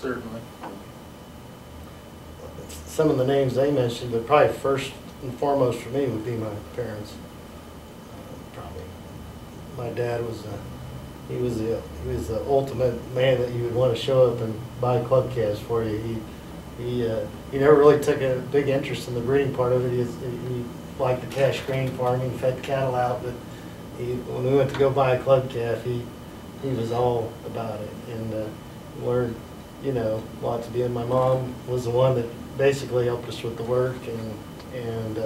Certainly. Some of the names they mentioned, but probably first and foremost for me would be my parents. Probably. My dad was he was the ultimate man that you would want to show up and buy club calves for you. He never really took a big interest in the breeding part of it. He liked the cash grain farming, fed cattle out, but when we went to go buy a club calf, he was all about it, and learned, you know, lots of. And my mom was the one that basically helped us with the work, and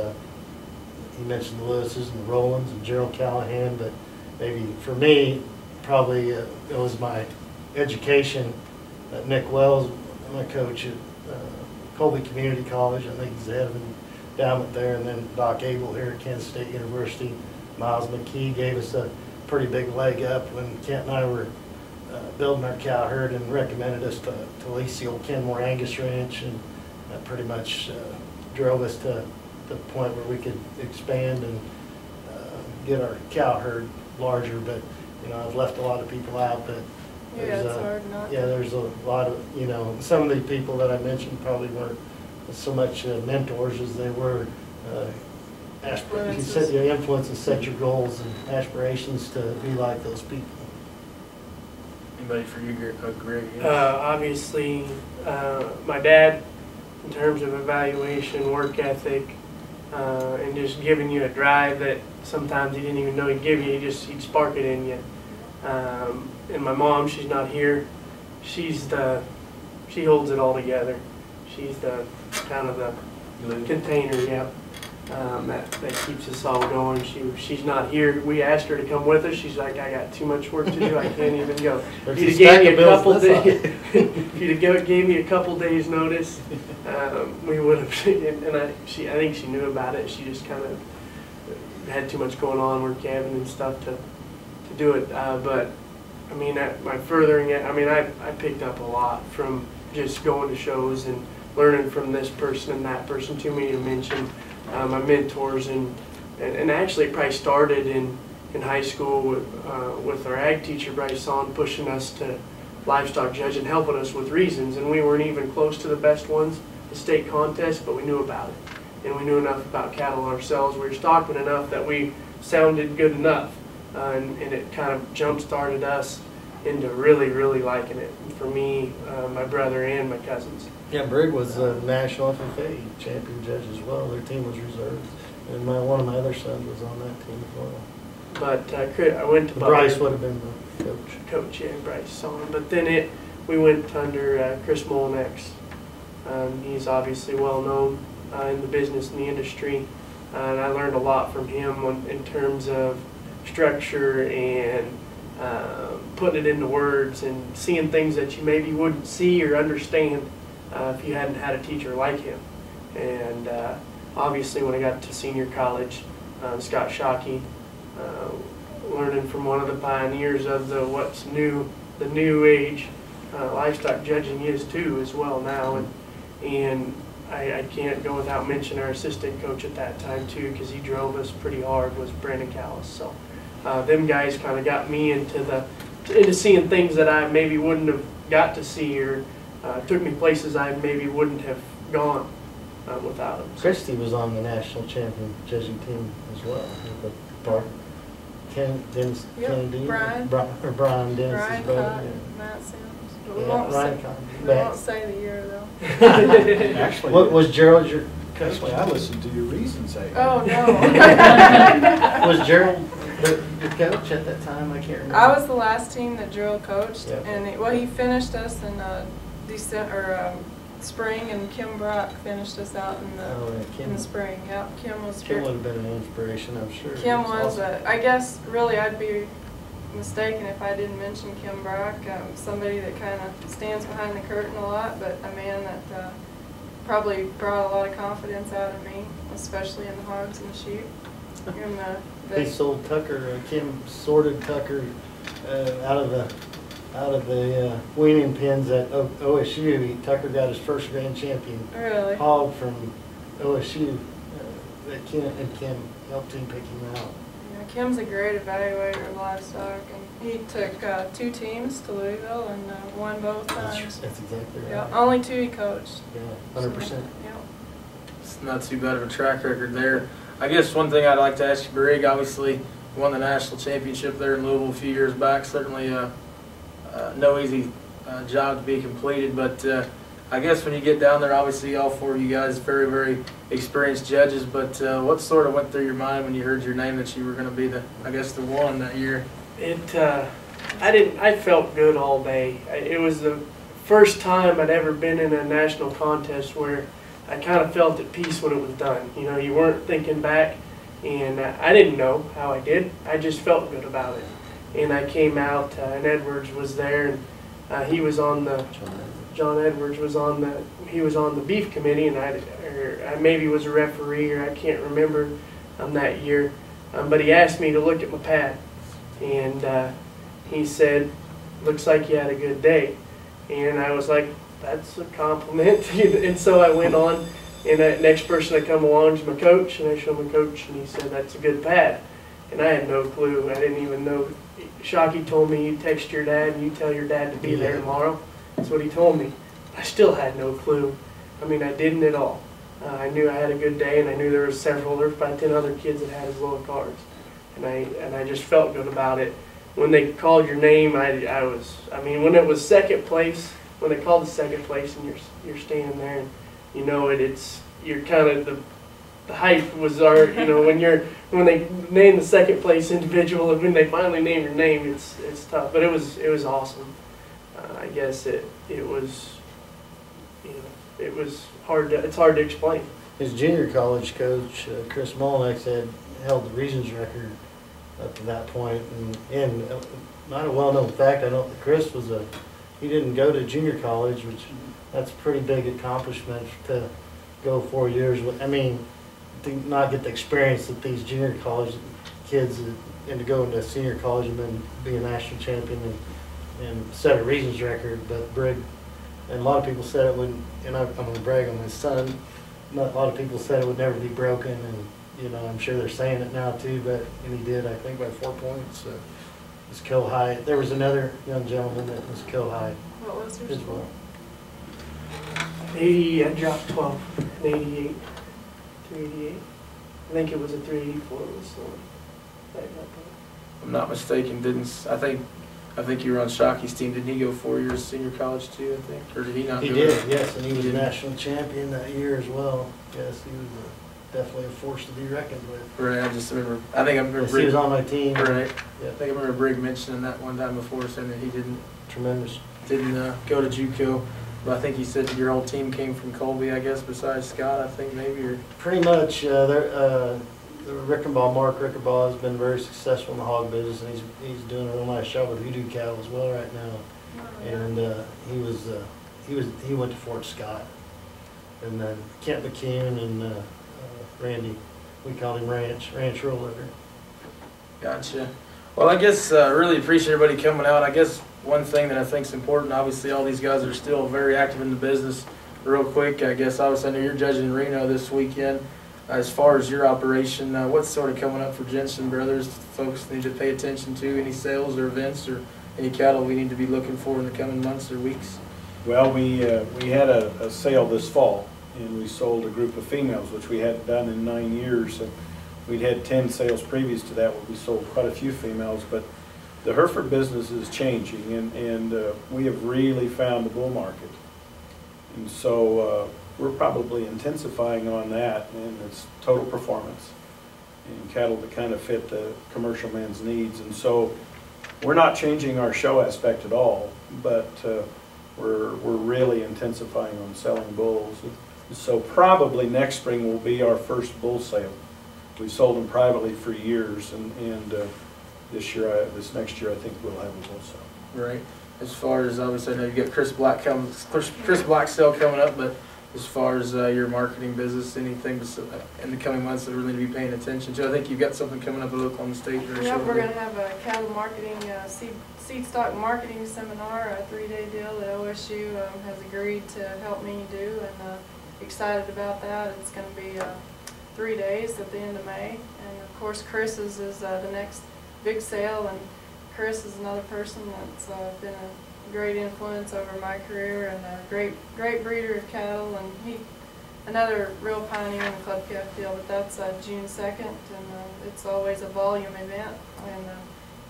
he mentioned the Lewises and the Rolands and Gerald Callahan, but maybe for me, probably it was my education. Nick Wells, my coach at Colby Community College, I think he's the head of an endowment there, and then Doc Abel here at Kansas State University. Miles McKee gave us a pretty big leg up when Kent and I were building our cow herd, and recommended us to lease the old Kenmore Angus Ranch, and that pretty much drove us to the point where we could expand and get our cow herd larger. But you know, I've left a lot of people out, but yeah, it's hard not. Yeah, there's a lot of, you know, some of the people that I mentioned probably weren't so much mentors as they were you set your influence and set your goals and aspirations to be like those people. Anybody for you, Greg? Obviously, my dad, in terms of evaluation, work ethic, and just giving you a drive that sometimes he didn't even know he'd give you. He'd spark it in you. And my mom, she's not here. She holds it all together. She's the kind of the container, yeah. That keeps us all going. She's not here. We asked her to come with us. She's like, I got too much work to do. I can't even go. If you'd have gave me a couple days, if you'd have gave me a couple days notice, we would have. And I think she knew about it. She just kind of had too much going on, work cabin and stuff to do it. But I mean, my furthering it. I mean, I picked up a lot from just going to shows and learning from this person and that person. Too many to mention. My mentors, and actually it probably started in high school with our ag teacher Bryce on pushing us to livestock judging, helping us with reasons, and we weren't even close to the best ones, the state contest, but we knew about it, and we knew enough about cattle ourselves. We were stockman enough that we sounded good enough, and it kind of jump-started us into really, really liking it. For me, my brother, and my cousins. Yeah, Brig was a national FFA champion judge as well. Their team was reserves, and one of my other sons was on that team as well. But I went to Bryce would have been the coach. Coach, yeah, Bryce on. But then we went under Chris Molinex. He's obviously well known in the business and the industry, and I learned a lot from him in terms of structure and putting it into words and seeing things that you maybe wouldn't see or understand if you hadn't had a teacher like him. And obviously when I got to senior college, Scott Shockey, learning from one of the pioneers of the new age livestock judging is too as well now. And I can't go without mentioning our assistant coach at that time too, because he drove us pretty hard, was Brandon Callis. So them guys kind of got me into seeing things that I maybe wouldn't have got to see, or took me places I maybe wouldn't have gone without him. Christy was on the national champion judging team as well. Brian Dennis's brother. Yeah. Matt Sims. We won't say the year though. Actually, what was Gerald your coach? Actually, I listened to your reasons. Oh no. Was Gerald the coach at that time? I can't remember. I was the last team that Gerald coached, yep. And he finished us in spring, and Kim Brock finished us out in the spring. Yep, Kim was. Kim would have been an inspiration, I'm sure. Kim was. Awesome. I guess really I'd be mistaken if I didn't mention Kim Brock. Somebody that kind of stands behind the curtain a lot, but a man that probably brought a lot of confidence out of me, especially in the hogs and the sheep. They sold Tucker. Kim sorted Tucker out of the weaning pens at OSU. Tucker got his first grand champion hog from OSU. Kim helped him pick him out. Yeah, Kim's a great evaluator of livestock, and he took 2 teams to Louisville and won both times. That's exactly right. Yeah, only 2 he coached. Yeah, 100%. Yeah. It's not too bad of a track record there. I guess one thing I'd like to ask you, Brig, obviously won the national championship there in Louisville a few years back. Certainly no easy job to be completed, but I guess when you get down there, obviously all 4 of you guys very, very experienced judges, but what sort of went through your mind when you heard your name that you were going to be the one that year? I felt good all day. It was the first time I'd ever been in a national contest where I kind of felt at peace when it was done. You know, you weren't thinking back, and I didn't know how I did. I just felt good about it. And I came out, and Edwards was there, and he was on the John Edwards was on the beef committee, and I maybe was a referee, or I can't remember that year. But he asked me to look at my pad, and he said, "Looks like you had a good day." And I was like, "That's a compliment." And so I went on, and the next person that come along is my coach, and I showed my coach, and he said, "That's a good pad." And I had no clue. I didn't even know. Shockey told me, "You text your dad and you tell your dad to be there tomorrow." That's what he told me. I still had no clue. I mean, I didn't at all. I knew I had a good day, and I knew there were about 10 other kids that had as low cards. And I just felt good about it. When they called your name, when it was second place, when they called the second place and you're standing there and you know you're kind of the hype was when they name the second place individual, and when they finally name your name, it's tough. But it was awesome. I guess it was, it was hard to explain. His junior college coach, Chris Molinax, had held the regions record up to that point, and not a well-known fact. I know Chris he didn't go to junior college, which that's a pretty big accomplishment to go 4 years with. I mean, to not get the experience that these junior college kids and to go into senior college and then be a national champion and set a regions record. But Brig, and a lot of people said it wouldn't, and I'm going to brag on my son, a lot of people said it would never be broken, and I'm sure they're saying it now too, and he did, I think, by 4 points. It was kill high. There was another young gentleman that was kill high. What was your as score? well. 80, I dropped 12, 88, 288. I think it was a 384 was the one. If I'm not mistaken, I think you were on Shockey's team. Didn't he go 4 years senior college too, I think? Or did he not He go did, there? yes, and he was did. national champion that year as well. Yes, he was definitely a force to be reckoned with. Right, I think I remember Yes, he was on my team. Right. Yeah. I think I remember Brig mentioning that one time before, saying that he didn't Tremendous. go to JUCO. But I think he said your whole team came from Colby, I guess, besides Scott, I think maybe. Or Pretty much, Mark Rickenbaugh has been very successful in the hog business, and he's doing a real nice job with voodoo cattle as well right now. And he went to Fort Scott, and then Kent McCune and Randy, we called him Ranch Rollover. Gotcha. Well, I guess really appreciate everybody coming out. I guess one thing that I think is important, obviously all these guys are still very active in the business. Real quick, I guess obviously I know you're judging in Reno this weekend. As far as your operation, what's sort of coming up for Jensen Brothers? Folks need to pay attention to any sales or events or any cattle we need to be looking for in the coming months or weeks? Well, we had a sale this fall, and we sold a group of females, which we hadn't done in 9 years. And we'd had 10 sales previous to that where we sold quite a few females, but the Hereford business is changing, and we have really found a bull market. And so we're probably intensifying on that, and it's total performance and cattle that kind of fit the commercial man's needs. And so we're not changing our show aspect at all, but we're really intensifying on selling bulls. So probably next spring will be our first bull sale. We've sold them privately for years, and this next year I think we'll have a bull sale. Right. As far as obviously I know you've got Chris Black sale coming up, but as far as your marketing business, anything in the coming months that we really need to be paying attention to? I think you've got something coming up at Oklahoma State very Yeah, shortly. we're going to have a cattle marketing, seed stock marketing seminar, a 3-day deal that OSU has agreed to help me do, and excited about that. It's going to be 3 days at the end of May, and of of course, Chris's is the next big sale, and Chris is another person that's been a great influence over my career and a great breeder of cattle, and he another real pioneer in the club calf deal. But that's June 2nd, and it's always a volume event, and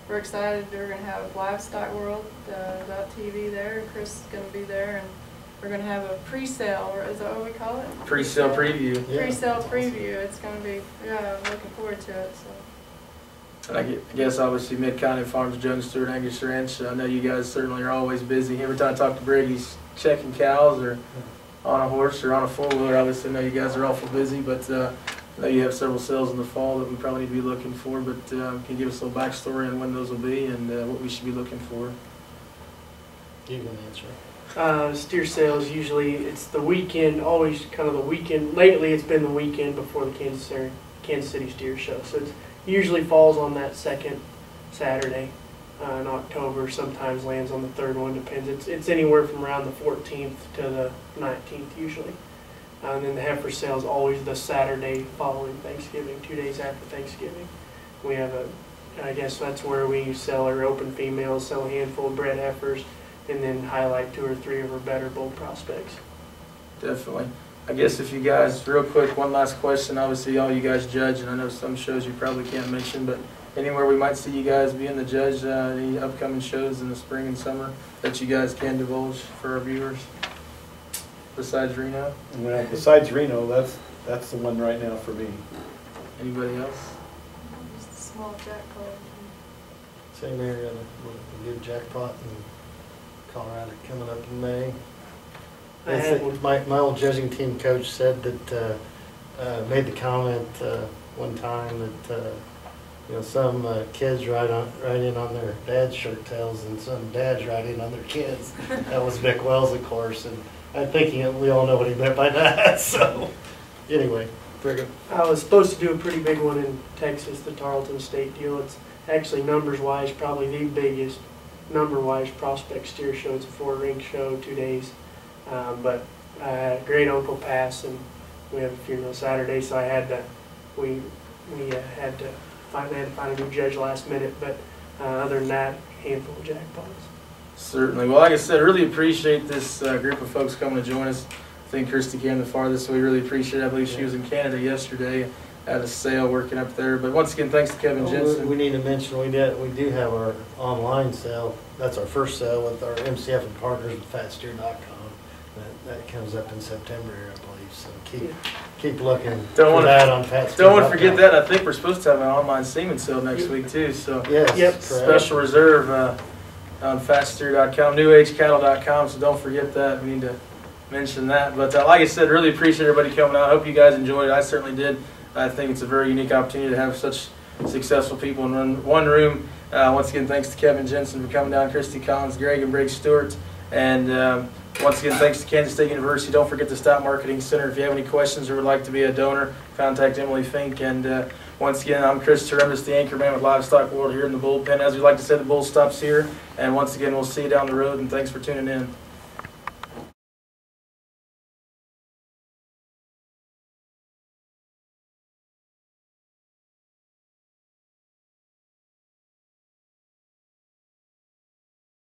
we're excited. We're going to have Livestock World .tv there. Chris is going to be there, and we're going to have a pre-sale, or is that what we call it? Pre-sale preview. Yeah. Pre-sale preview. It's going to be, yeah, I'm looking forward to it. So. And I guess obviously Mid-County Farms, Jones Stewart, Angus Ranch. I know you guys certainly are always busy. Every time I talk to Briggs, he's checking cows or on a horse or on a four-wheeler. Obviously, I know you guys are awful busy, but I know you have several sales in the fall that we probably need to be looking for. But can you give us a little backstory on when those will be and what we should be looking for? You can answer. Steer sales, usually it's the weekend, always kind of the weekend. Lately it's been the weekend before the Kansas City Steer Show. So it usually falls on that second Saturday in October. Sometimes lands on the third one, depends. It's anywhere from around the 14th to the 19th usually. And then the heifer sale is always the Saturday following Thanksgiving, 2 days after Thanksgiving. We have I guess that's where we sell our open females, sell a handful of bred heifers, and then highlight 2 or 3 of our better bull prospects. Definitely. I guess if you guys, real quick, one last question. Obviously, all you guys judge, and I know some shows you probably can't mention, but anywhere we might see you guys being the judge, any upcoming shows in the spring and summer that you guys can divulge for our viewers, besides Reno? Well, besides Reno, that's the one right now for me. Anybody else? Just a small jackpot. Same area, a good jackpot in Colorado coming up in May. I had one. My old judging team coach said that, made the comment one time that, you know, some kids write in on their dad's shirt tails and some dads write in on their kids. That was Vic Wells, of course, and I'm thinking we all know what he meant by that. So, anyway, Brigham. I was supposed to do a pretty big one in Texas, the Tarleton State deal. It's actually numbers-wise probably the biggest number-wise prospect steer show. It's a 4-ring show, 2 days. But I had a great uncle pass, and we have a funeral Saturday, so I had to, we had to find a new judge last minute. But other than that, handful of jackpots. Certainly. Well, like I said, really appreciate this group of folks coming to join us. I think Christy came the farthest, so we really appreciate it. I believe she was in Canada yesterday at a sale working up there. But once again, thanks to Kevin Jensen. We need to mention we do have our online sale. That's our first sale with our MCF and partners with fatsteer.com. That comes up in September here, I believe. So keep looking for that on fatsteer.com. Don't want to forget that. I think we're supposed to have an online semen sale next week too. So yes, Yep. Special reserve on fatsteer.com, newagecattle.com. So don't forget that. We need to mention that. But like I said, really appreciate everybody coming out. I hope you guys enjoyed it. I certainly did. I think it's a very unique opportunity to have such successful people in one room. Once again, thanks to Kevin Jensen for coming down, Christy Collins, Greg and Briggs Stewart. And once again, thanks to Kansas State University. Don't forget the Stock Marketing Center. If you have any questions or would like to be a donor, contact Emily Fink. And once again, I'm Chris Teremis, the anchor man with Livestock World here in the bullpen. As we like to say, the bull stops here. And once again, we'll see you down the road, and thanks for tuning in.